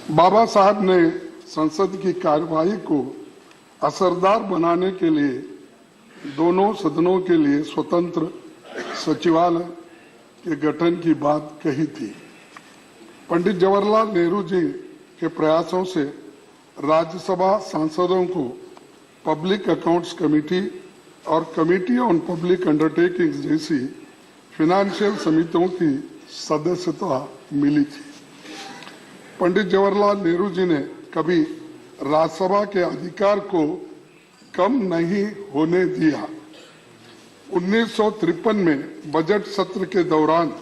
बाबा साहब ने संसद की कार्यवाही को असरदार बनाने के लिए दोनों सदनों के लिए स्वतंत्र सचिवालय के गठन की बात कही थी। पंडित जवाहरलाल नेहरू जी के प्रयासों से राज्यसभा सांसदों को पब्लिक अकाउंट्स कमेटी और कमेटी ऑन पब्लिक अंडरटेकिंग्स जैसी फाइनेंशियल समितियों की सदस्यता मिली थी। पंडित जवाहरलाल नेहरू जी ने कभी राज्यसभा के अधिकार को कम नहीं होने दिया। 1953 में बजट सत्र के दौरान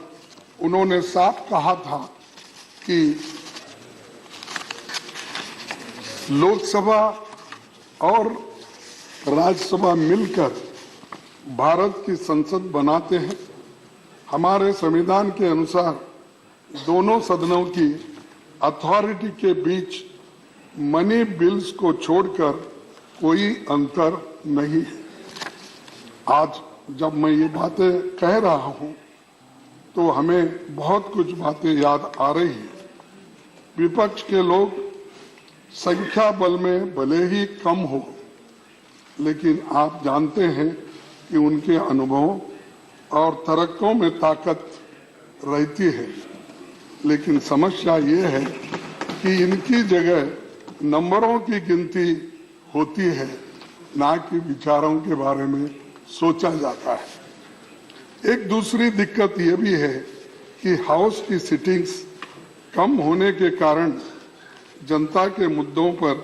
उन्होंने साफ कहा था कि लोकसभा और राज्यसभा मिलकर भारत की संसद बनाते हैं। हमारे संविधान के अनुसार दोनों सदनों की अथॉरिटी के बीच मनी बिल्स को छोड़कर कोई अंतर नहीं है। आज जब मैं ये बातें कह रहा हूं तो हमें बहुत कुछ बातें याद आ रही है। विपक्ष के लोग संख्या बल में भले ही कम हो, लेकिन आप जानते हैं कि उनके अनुभवों और तर्कों में ताकत रहती है। लेकिन समस्या ये है कि इनकी जगह नंबरों की गिनती होती है, ना कि विचारों के बारे में सोचा जाता है। एक दूसरी दिक्कत ये भी है कि हाउस की सिटिंग्स कम होने के कारण जनता के मुद्दों पर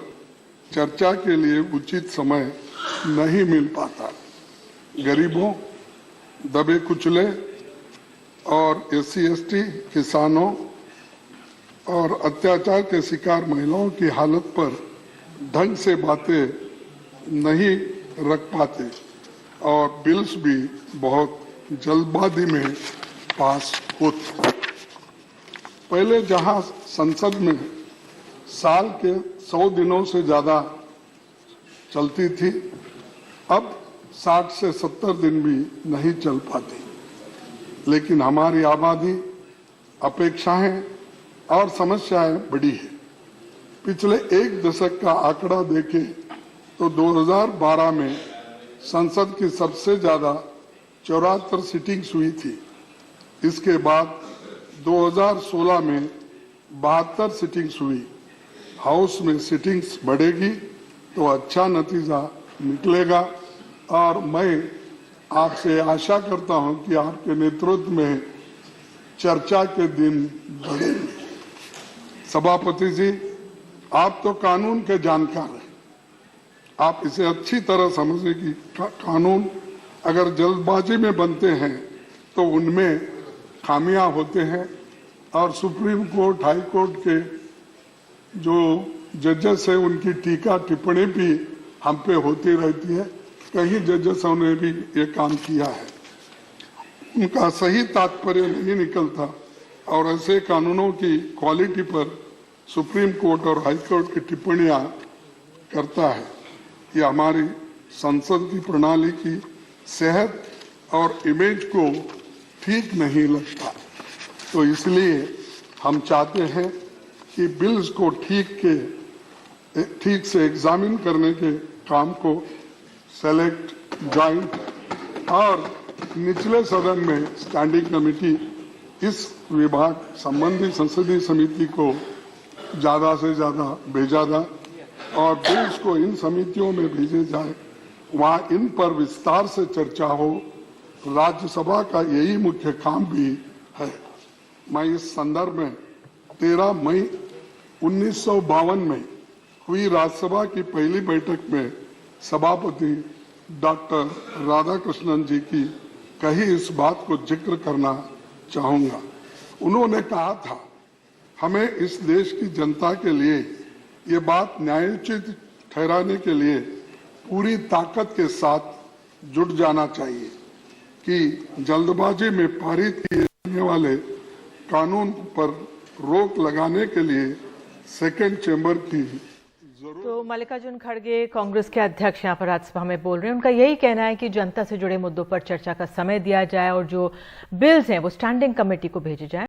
चर्चा के लिए उचित समय नहीं मिल पाता। गरीबों, दबे कुचले और SC ST किसानों और अत्याचार के शिकार महिलाओं की हालत पर ढंग से बातें नहीं रख पाते और बिल्स भी बहुत जल्दबाजी में पास होते। पहले जहां संसद में साल के 100 दिनों से ज्यादा चलती थी, अब 60 से 70 दिन भी नहीं चल पाती। लेकिन हमारी आबादी, अपेक्षाएं और समस्याएं बड़ी है। पिछले एक दशक का आंकड़ा देखें तो 2012 में संसद की सबसे ज्यादा 74 सिटिंग्स हुई थी। इसके बाद 2016 में 72 सिटिंग्स हुई। हाउस में सिटिंग्स बढ़ेगी तो अच्छा नतीजा निकलेगा और मैं आपसे आशा करता हूं कि आपके नेतृत्व में चर्चा के दिन बढ़ेंगे। सभापति जी, आप तो कानून के जानकार हैं। आप इसे अच्छी तरह समझे कि कानून अगर जल्दबाजी में बनते हैं तो उनमें खामियां होते हैं और सुप्रीम कोर्ट, हाई कोर्ट के जो जजेस है उनकी टीका टिप्पणी भी हम पे होती रहती है। कई जजेसों ने भी ये काम किया है, उनका सही तात्पर्य नहीं निकलता और ऐसे कानूनों की क्वालिटी पर सुप्रीम कोर्ट और हाई कोर्ट की टिप्पणियां करता है। ये हमारी संसद की प्रणाली की सेहत और इमेज को ठीक नहीं लगता। तो इसलिए हम चाहते हैं कि बिल्स को ठीक से एग्जामिन करने के काम को सेलेक्ट, जॉइंट और निचले सदन में स्टैंडिंग कमेटी इस विभाग संबंधी संसदीय समिति को ज्यादा से ज्यादा भेजा जाए और बिल्स को इन समितियों में भेजे जाए, वहां इन पर विस्तार से चर्चा हो। राज्यसभा का यही मुख्य काम भी है। मैं इस संदर्भ में 13 मई 1952 में हुई राज्यसभा की पहली बैठक में सभापति डॉक्टर राधाकृष्णन जी की कही इस बात को जिक्र करना चाहूंगा। उन्होंने कहा था, हमें इस देश की जनता के लिए ये बात न्यायोचित ठहराने के लिए पूरी ताकत के साथ जुट जाना चाहिए कि जल्दबाजी में पारित किए जाने वाले कानून पर रोक लगाने के लिए सेकेंड चेंबर की तो मल्लिकार्जुन खड़गे कांग्रेस के अध्यक्ष यहाँ पर राज्यसभा में बोल रहे हैं। उनका यही कहना है कि जनता से जुड़े मुद्दों पर चर्चा का समय दिया जाए और जो बिल्स हैं वो स्टैंडिंग कमेटी को भेजे जाए।